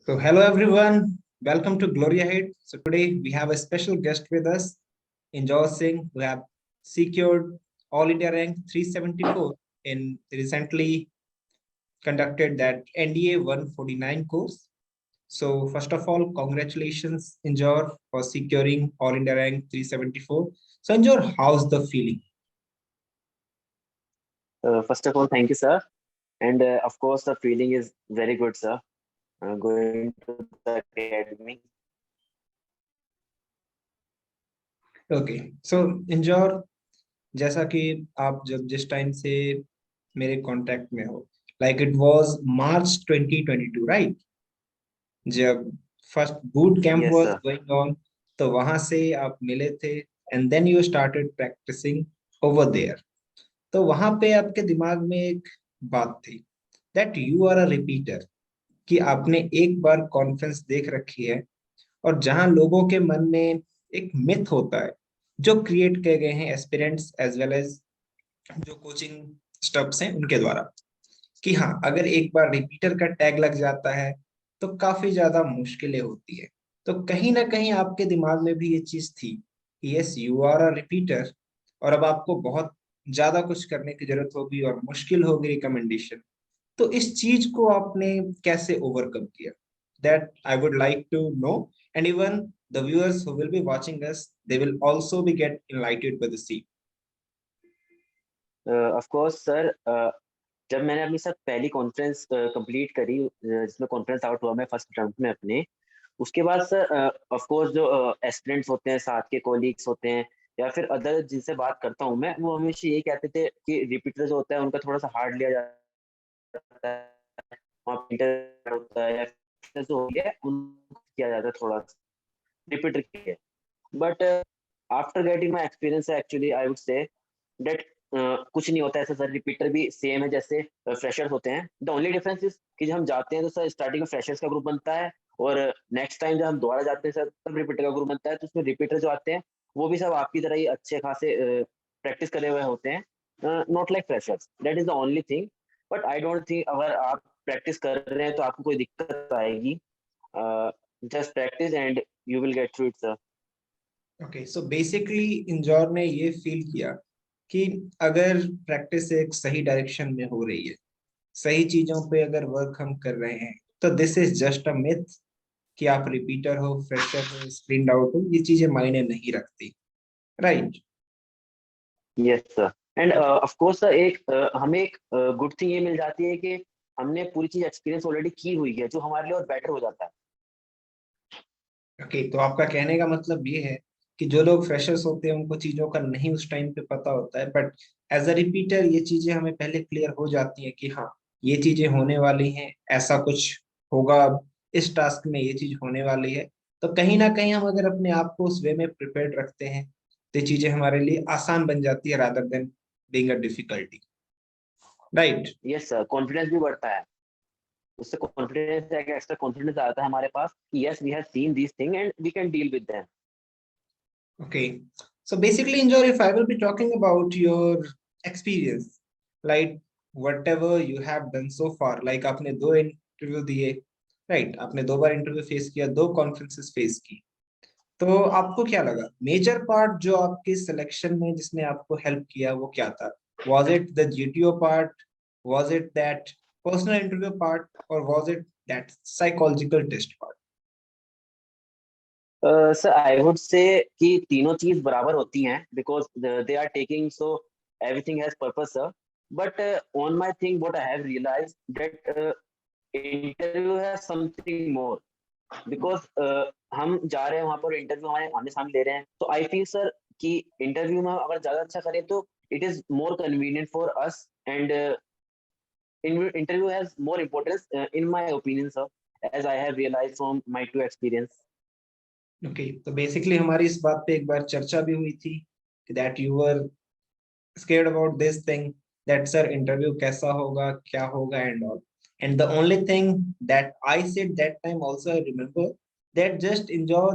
So, hello everyone, welcome to Gloria Height. So, today we have a special guest with us, Injor Singh, who have secured All India rank 374 in recently conducted that NDA 149 course. So, first of all, congratulations, Injor, for securing All India rank 374. So, Injor, how's the feeling? First of all, thank you, sir. And of course, the feeling is very good, sir. Going to the academy. Okay so Injor जैसा कि आप जब जिस time से मेरे contact में हो like it was March 2022 right जब first boot camp Yes, was sir. Going on तो वहां से आप मिले थे and then you started practicing over there तो वहां पे आपके दिमाग में एक बात थी that you are a repeater कि आपने एक बार कॉन्फ्रेंस देख रखी है और जहां लोगों के मन में एक मिथ होता है जो क्रिएट किए गए हैं एस्पिरेंट्स एज वेल एज जो कोचिंग स्टफ्स हैं उनके द्वारा कि हाँ अगर एक बार रिपीटर का टैग लग जाता है तो काफी ज्यादा मुश्किलें होती है तो कहीं ना कहीं आपके दिमाग में भी ये चीज थी कि yes you are a repeater और अब आपको बहुत ज्यादा कुछ करने की जरूरत होगी और मुश्किल होगी रिकमेंडेशन तो इस चीज को आपने कैसे ओवरकम किया that I would like to know and even the viewers who will be watching us they will also be get enlightened by the see Of course, sir. जब मैंने अपनी सर पहली कॉन्फ्रेंस कंप्लीट करी, जिसमें conference out हुआ मैं first attempt में अपने, उसके बाद सर ऑफ कोर्स जो एस्पिरेंट्स होते हैं, साथ के कोलीग्स होते हैं, या फिर अदर जिनसे बात करता हूँ मैं, वो हमेशा ये कहते थे कि रिपीटर जो होता है उनका थोड़ा सा हार्ड लिया जाता है, वहाँ printer होता है, या फिर जो हो गया उनको किया जाता है थोड़ा सा रिपीटर के। But after getting my experience actually I would say that कुछ नहीं होता है ऐसा सर। रिपीटर भी सेम है जैसे फ्रेशर्स होते हैं। द ओनली डिफरेंस इज कि जब हम जाते हैं तो सर स्टार्टिंग में फ्रेशर्स का ग्रुप बनता है, और नेक्स्ट टाइम जब हम दोबारा जाते हैं सर तब रिपीटर का ग्रुप बनता है। तो उसमें रिपीटर जो आते हैं वो भी सब आपकी तरह ही अच्छे खासे प्रैक्टिस करे हुए होते हैं, not like freshers. That is the only thing. But I don't think अगर आप प्रैक्टिस कर रहे हैं तो आपको कोई दिक्कत आएगी। Just practice and you will get through it sir. Okay so basically Injor ने ये फील किया कि अगर प्रैक्टिस एक सही डायरेक्शन में हो रही है सही चीजों पे अगर वर्क हम कर रहे हैं तो this is just a myth कि आप रिपीटर हो फ्रेशर हो स्क्रीन आउट हो ये चीजें मायने नहीं रखती right yes sir. End of course sir एक हमें एक गुड थिंग ये मिल जाती है कि हमने पूरी चीज एक्सपीरियंस ऑलरेडी की हुई है, जो हमारे लिए और बेटर हो जाता है। ओके तो आपका कहने का मतलब ये है कि जो लोग फ्रेशर्स होते हैं उनको चीजों का नहीं उस टाइम पे पता होता है बट एज अ रिपीटर ये चीजें हमें पहले क्लियर हो जाती हैं कि हाँ ये चीजें होने वाली हैं ऐसा कुछ होगा इस टास्क में ये चीज होने वाली है तो कहीं ना कहीं हम अगर अपने आप को उस वे में प्रिपेयर्ड रखते हैं तो ये चीजें हमारे लिए आसान बन जाती है rather than being a difficulty right yes sir, confidence भी बढ़ता है। उससे कॉन्फिडेंस एक एक्स्ट्रा कॉन्फिडेंस आता है हमारे पास कि yes we have seen this thing and we can deal with them. Okay. So basically, Enjoy, if I will be talking about your experience, like whatever you have done so far, like आपने दो interview दिए, right आपने दो बार interview face किया दो conferences face की तो आपको क्या लगा मेजर पार्ट जो आपके सिलेक्शन में जिसने आपको हेल्प किया वो क्या था was it the GTO part was it that personal interview part और was it that psychological test part sir I would say कि तीनों चीज बराबर होती हैं, because they are taking so everything has purpose sir. But on my thing what I have realized that interview has something more, because हम जा रहे हैं वहां पर इंटरव्यू हमारे आमने सामने ले रहे हैं। तो आई फील सर कि इंटरव्यू में हम अगर ज्यादा अच्छा करें तो it is more convenient for us, and interview has more importance in my opinion sir, as I have realized from my two experience. Okay तो बेसिकली हमारी इस बात पे एक बार चर्चा भी हुई थी that you were scared about this thing that sir interview कैसा होगा क्या होगा and all and the only thing that I said that time also I remember that just enjoy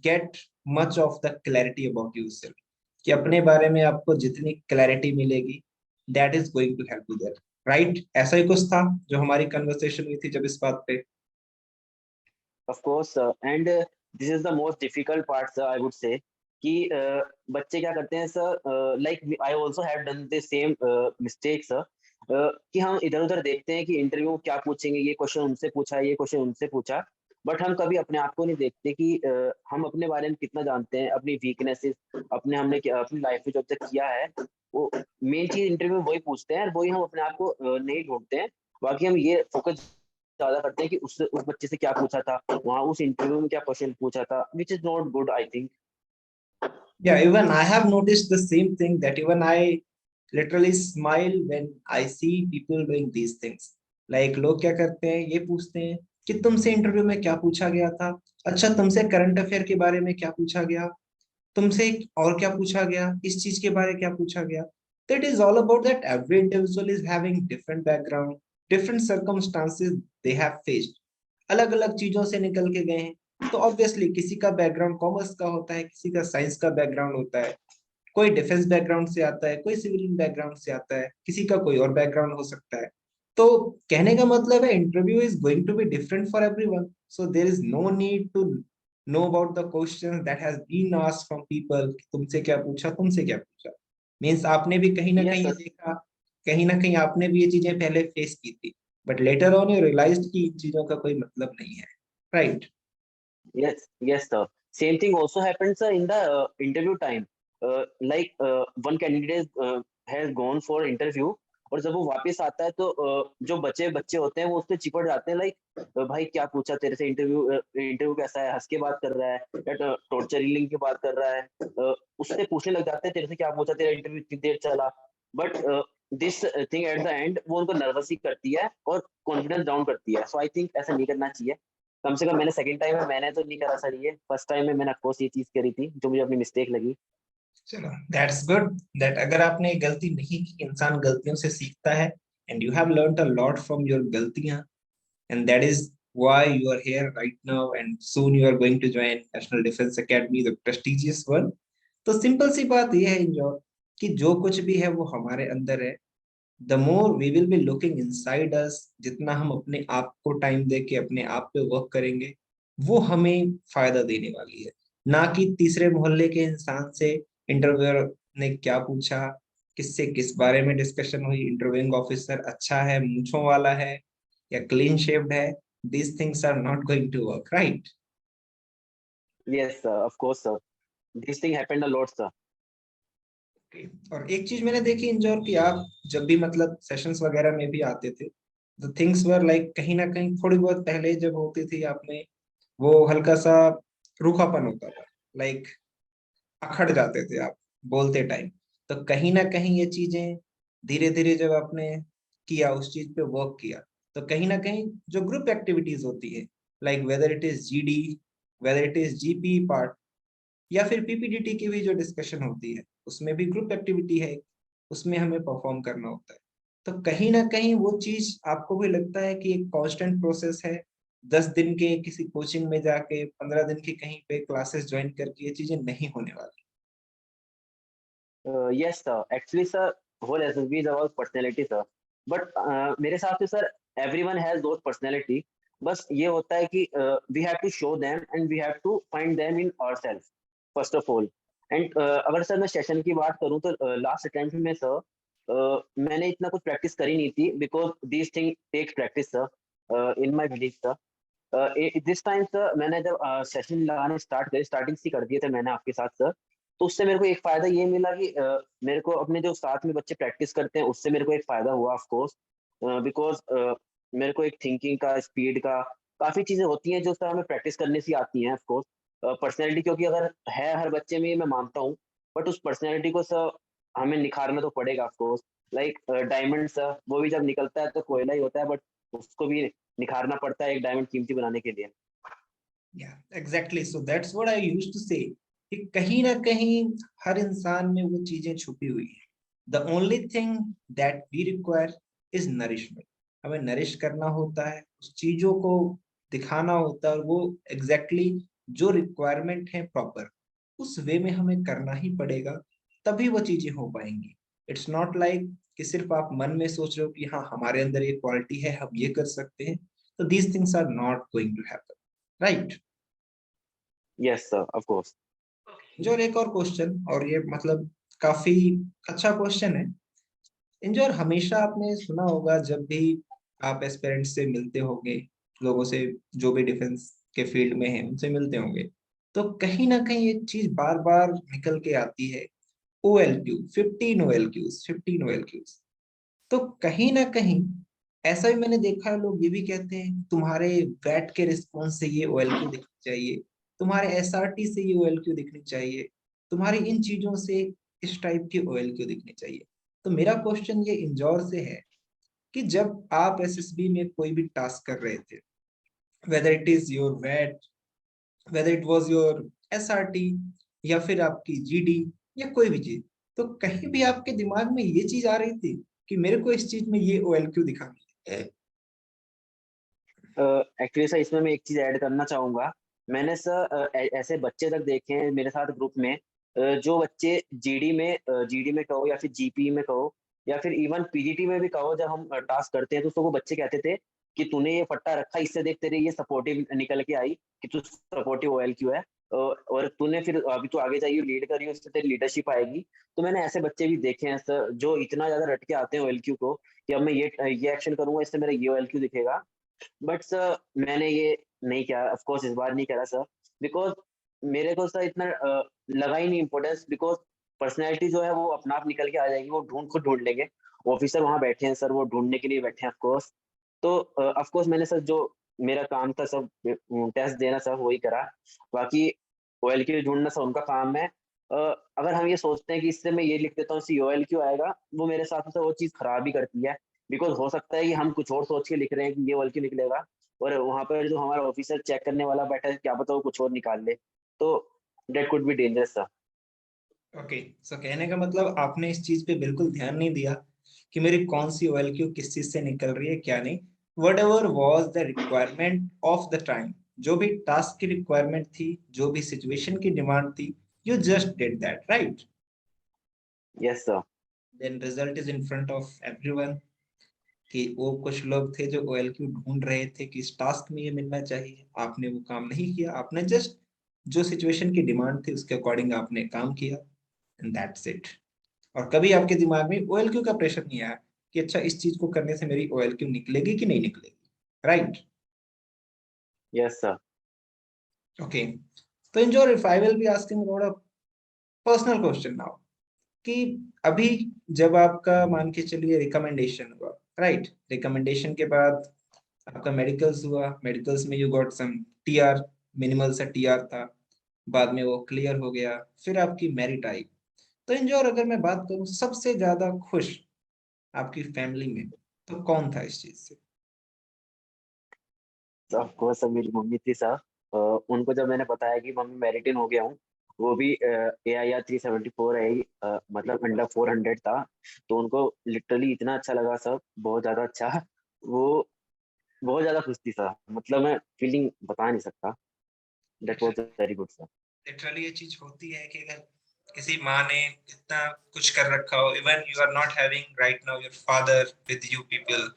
get much of the clarity about yourself कि अपने बारे में आपको जितनी क्लैरिटी मिलेगी that is going to help you there right ऐसा ही कुछ था जो हमारी कन्वर्सेशन हुई थी जब इस बात पे of course and this is the most difficult part sir, I would say कि बच्चे क्या करते हैं sir, like I also have done the same mistake sir, कि हम इधर उधर देखते हैं कि इंटरव्यू क्या पूछेंगे, ये क्वेश्चन उनसे पूछा, ये क्वेश्चन उनसे पूछा, बट हम कभी अपने आप को नहीं देखते कि हम अपने बारे में कितना जानते हैं, अपनी वीकनेसेस, अपनी लाइफ में जो अब तक किया है, वो मेन चीज इंटरव्यू में वही पूछते हैं, और वही हम अपने आप को नहीं ढूंढते हैं। बाकी हम ये फोकस ज्यादा करते हैं कि उस बच्चे से क्या पूछा था, वहाँ उस इंटरव्यू में क्या क्वेश्चन पूछा था, which is not good I think. Yeah, even I have noticed the same thing, that even I literally smile when I see people doing these things. Like लोग क्या करते हैं, ये पूछते हैं कि तुमसे इंटरव्यू में क्या पूछा गया था, अच्छा तुमसे करंट अफेयर के बारे में क्या पूछा गया, तुमसे और क्या पूछा गया, इस चीज के बारे में क्या पूछा गया. That is all about that every individual is having different background, different circumstances they have faced. अलग अलग चीजों से निकल के गए हैं. तो ऑब्वियसली किसी का बैकग्राउंड कॉमर्स का होता है, किसी का साइंस का बैकग्राउंड होता है, कोई डिफेंस बैकग्राउंड से आता है, कोई सिविलियन बैकग्राउंड से आता है, किसी का कोई और बैकग्राउंड हो सकता है. तो कहने का मतलब है interview is going to be different for everyone, so there is no need to know about the questions that has been asked from people. तुमसे क्या पूछा, तुमसे क्या पूछा, मींस आपने भी कहीं ना यस कहीं ये सर, देखा, कहीं ना कहीं आपने भी ये चीजें पहले फेस की थी, but later on you realized कि इन चीजों का कोई मतलब नहीं है, right? yes sir, same thing also happened sir in the interview time, like one candidate has gone for interview, और जब वो वापस आता है तो जो बचे बच्चे होते हैं वो उससे चिपट जाते हैं, लाइक भाई क्या पूछा तेरे से, इंटरव्यू कैसा है, हंस के बात कर रहा है या टॉर्चरिंग की बात कर रहा है, उससे पूछने लग जाते हैं तेरे से क्या पूछा, तेरा इंटरव्यू इतनी देर चला, but this thing at the end वो उनको नर्वस ही करती है और कॉन्फिडेंस डाउन करती है, सो आई थिंक ऐसा नहीं करना चाहिए। कम से कम मैंने सेकंड टाइम में मैंने तो नहीं करा सर, ये फर्स्ट टाइम में मैंने अफकोर्स ये चीज करी थी जो मुझे अपनी मिस्टेक लगी। चलो दैट्स गुड, दैट अगर आपने गलती नहीं की, इंसान गलतियों से सीखता है, and you have learned a lot from your गलतियां, and that is why you are here right now, and soon you are going to join National Defense Academy, the prestigious one. तो सिंपल सी बात यह है enjoy, कि जो कुछ भी है वो हमारे अंदर है. The more we will be looking inside us, जितना हम अपने आप को टाइम दे के अपने आप पे वर्क करेंगे, वो हमें फायदा देने वाली है. ना कि तीसरे मोहल्ले के इंसान से इंटरव्यूअर ने क्या पूछा, किससे किस बारे में डिस्कशन हुई, इंटरव्यूइंग ऑफिसर अच्छा है, मूंछों वाला है या क्लीन शेव्ड है. These things are not going to work, right? Yes sir, of course sir, this thing happened a lot sir. Okay. और एक चीज मैंने देखी इंजॉर, कि आप जब भी मतलब सेशंस वगैरह में भी आते थे, द थिंग्स वर लाइक कहीं ना कहीं थोड़ी बहुत पहले जब होती थी आप में, वो हल्का सा रूखापन होता था, लाइक अखड़ जाते थे आप बोलते टाइम. तो कहीं ना कहीं ये चीजें धीरे धीरे जब आपने किया, उस चीज पे वर्क किया, तो कहीं ना कहीं जो ग्रुप एक्टिविटीज होती है, like weather it is GD, weather it is GP part, या फिर पीपीडीटी की भी जो डिस्कशन होती है, उसमें भी ग्रुप एक्टिविटी है, उसमें हमें परफॉर्म करना होता है. तो कहीं ना कहीं वो चीज आपको भी लगता है कि एक कांस्टेंट प्रोसेस है. 10 दिन के किसी कोचिंग में जाके, 15 दिन की कहीं पे क्लासेस ज्वाइन करके ये चीजें नहीं होने वाली. Yes sir, actually sir whole SSB is about personality sir, but मेरे हिसाब से sir everyone has those personality, बस ये होता है कि we have to show them and we have to find them in ourself first of all. And अगर sir मैं सेशन की बात करूं तो लास्ट अटेम्प्ट में सर मैंने इतना कुछ प्रैक्टिस करी नहीं थी, because this thing takes practice sir, in my belief sir. This time sir मैंने जब सेशन लगाने स्टार्ट करे, स्टार्टिंग से कर दिए थे मैंने आपके साथ सर, तो उससे मेरे को एक फायदा ये मिला कि मेरे को अपने जो साथ में बच्चे प्रैक्टिस करते हैं उससे मेरे को एक फायदा हुआ ऑफ कोर्स, बिकॉज मेरे को एक थिंकिंग का, स्पीड का, काफी चीजें होती हैं जो सर हमें प्रैक्टिस करने से आती हैं ऑफ कोर्स। पर्सनैलिटी क्योंकि अगर है हर बच्चे में, ये मैं मानता हूँ, बट उस पर्सनैलिटी को सर हमें निखारना तो पड़ेगा of course. Like diamond sir, वो भी जब निकलता है तो कोयला ही होता है, बट उसको भी निखारना पड़ता है एक डायमंड कीमती बनाने के लिए। Yeah, exactly. So that's what I used to say, कि कहीं ना कहीं हर इंसान में वो चीजें छुपी हुई है. The only thing that we require is nourishment. हमें नरिश करना होता है, उस चीजों को दिखाना होता है, और वो एग्जैक्टली जो रिक्वायरमेंट है प्रॉपर, उस वे में हमें करना ही पड़ेगा, तभी वो चीजें हो पाएंगी. इट्स नॉट लाइक कि सिर्फ आप मन में सोच रहे हो कि हाँ हमारे अंदर ये क्वालिटी है, हम ये कर सकते हैं. तो these things are not going to happen. Right? Yes, sir. Of course. जो एक और क्वेश्चन, और ये मतलब काफी अच्छा क्वेश्चन है। इंजॉय, हमेशा आपने सुना होगा जब भी आप एस्पिरेंट्स से मिलते होंगे, लोगों से जो भी डिफेंस के फील्ड में हैं उनसे मिलते होंगे, तो कहीं ना कहीं एक चीज बार बार निकल के आती है, OLQ, 15 OLQs, 15 OLQs। तो कहीं ना कहीं ऐसा भी मैंने देखा है, लोग ये भी कहते हैं तुम्हारे वैट के रिस्पॉन्स से ये OLQ दिखनी चाहिए, तुम्हारे SRT से ये OLQ दिखनी चाहिए, तुम्हारी इन चीजों से इस टाइप की OLQ दिखनी चाहिए। तो मेरा क्वेश्चन ये इंजॉर से है कि जब आप SSB में कोई भी टास्क कर रहे थे, वेदर इट इज योर वैट, whether it was your SRT, या फिर आपकी GD, या कोई भी चीज, तो कहीं भी आपके दिमाग में ये चीज आ रही थी कि मेरे को इस चीज में ये OLQ दिखानी है? एक्चुअली सर, इसमें मैं एक चीज ऐड करना चाहूंगा। मैंने सर ऐसे बच्चे तक देखे हैं मेरे साथ ग्रुप में, जो बच्चे जीडी में कहो या फिर जीपी में कहो या फिर इवन पीजीटी में भी कहो, जब हम टास्क करते हैं तो वो बच्चे कहते थे कि तूने ये फट्टा रखा, इससे देख तेरे ये सपोर्टिव निकल के आई कि तू सपोर्टिव OLQ है, और तूने फिर अभी तू आगे जाइए लीड करी, उससे तेरी लीडरशिप आएगी। तो मैंने ऐसे बच्चे भी देखे हैं सर, जो इतना ज्यादा रट के आते हैं OLQ को कि अब मैं ये एक्शन करूंगा, इससे मेरा ये OLQ दिखेगा। बट सर मैंने ये नहीं किया, ऑफ कोर्स इस बार नहीं करा सर, बिकॉज मेरे को सर इतना लगा ही नहीं इम्पोर्टेंस, बिकॉज पर्सनैलिटी जो है वो अपना आप निकल के आ जाएगी, वो खुद ढूंढ लेंगे। ऑफिसर वहां बैठे हैं सर, वो ढूंढने के लिए बैठे हैं ऑफ कोर्स। तो ऑफ कोर्स मैंने सर जो मेरा काम था सब टेस्ट देना सर वही करा। बाकी OLQ ढूंढना सर उनका काम है। अगर हम ये सोचते हैं कि इससे मैं ये लिख देता हूँ, इससे OLQ आएगा, वो मेरे साथ से वो चीज़ खराब ही करती है। बिकॉज हो सकता है कि हम कुछ और सोच के लिख रहे हैं कि ये OLQ निकलेगा, और वहां पर जो हमारा ऑफिसर चेक करने वाला बैठा है, क्या पता वो कुछ और निकाल ले। तो that could be dangerous sir. Okay, so कहने का मतलब आपने इस चीज पे बिल्कुल ध्यान नहीं दिया कि मेरी कौन सी OLQ किस चीज से निकल रही है, क्या नहीं। What ever was the requirement of the time, जो भी टास्क की रिक्वायरमेंट थी, जो भी सिचुएशन की डिमांड थी, you just did that, right? Yes sir. Then result is in front of everyone, कि वो कुछ लोग थे जो OLQ ढूंढ रहे थे कि इस टास्क में ये मिलना चाहिए, आपने वो काम नहीं किया, आपने जस्ट जो सिचुएशन की डिमांड थी उसके अकॉर्डिंग आपने काम किया, एंड दैट्स इट। और कभी आपके दिमाग में OLQ का प्रेशर नहीं आया कि अच्छा इस चीज को करने से मेरी OLQ निकलेगी कि नहीं निकलेगी, राइट? Yes sir. ओके, तो इन जो आई विल बी आस्किंग थोड़ा पर्सनल क्वेश्चन नाउ, कि अभी जब आपका मान के चलिए रिकमेंडेशन हुआ, राइट, रिकमेंडेशन के बाद आपका मेडिकल्स हुआ, मेडिकल्स में you got some TR, minimal सा TR था, बाद में वो क्लियर हो गया, फिर आपकी मेरिट आई। तो इंजोर, अगर मैं बात करूं सबसे ज्यादा खुश आपकी फैमिली में, तो कौन था इस चीज से? ऑफ कोर्स सर मेरी मम्मी थी सर। उनको जब मैंने बताया कि मम्मी मेरिटिन हो गया हूँ, वो भी AIR 374 है ही, मतलब अंडर 400 था। तो उनको लिटरली इतना अच्छा लगा सर, बहुत ज्यादा अच्छा। वो बहुत ज्यादा खुश थी सर, मतलब मैं फीलिंग बता नहीं सकता। That was very good sir. Literally ये चीज होती है कि अगर किसी माँ ने इतना कुछ कर रखा हो, even you are not having right now your father with you people,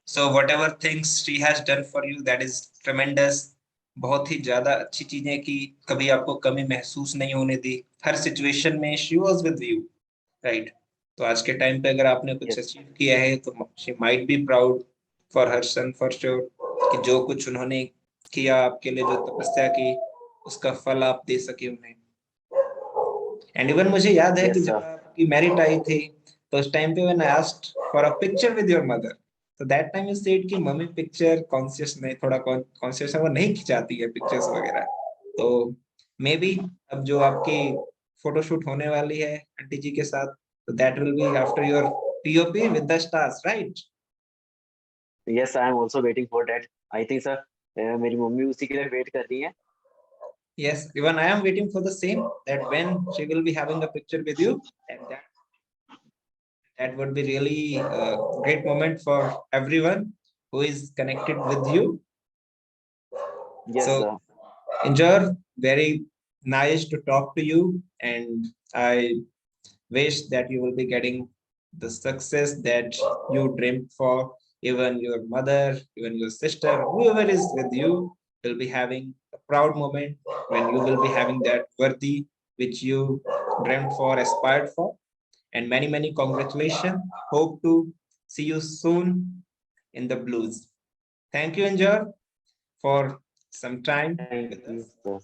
so whatever things she has done for you, that is tremendous. बहुत ही ज्यादा अच्छी चीजें की, कभी आपको कमी महसूस नहीं होने दी, हर सिचुएशन में she was with you, right? तो आज के टाइम पे अगर आपने कुछ यस। अचीव किया है तो she might be proud for her son, for sure, कि जो कुछ उन्होंने किया आपके लिए, जो तपस्या की, उसका फल आप दे सके उन्हें। एंड इवन मुझे याद है कि यस जब सर। आपकी मैरिट आई थी, तो उस टाइम पे when I asked for a picture with your mother, तो दैट टाइम यू सेड कि मम्मी पिक्चर कॉन्शियस नहीं, थोड़ा कॉन्शियस है, वो नहीं खिंचाती है पिक्चर्स वगैरह। तो मे बी अब जो आपकी फोटोशूट होने वाली है आंटी जी के साथ, तो that will be after your POP with the stars, right? Yes I am also waiting for that. I think sir मेरी मम्मी उसी के लिए वेट कर रही है। Yes, even I am waiting for the same, that when she will be having a picture with you, and that would be really a great moment for everyone who is connected with you. Yes So, sir. enjoy, very nice to talk to you, and I wish that you will be getting the success that you dreamed for. Even your mother, even your sister, whoever is with you will be having proud moment when you will be having that worthy which you dreamt for, aspired for. And many, many congratulations. Hope to see you soon in the Blues. Thank you, Anjar, for some time Thank with you, us. sir.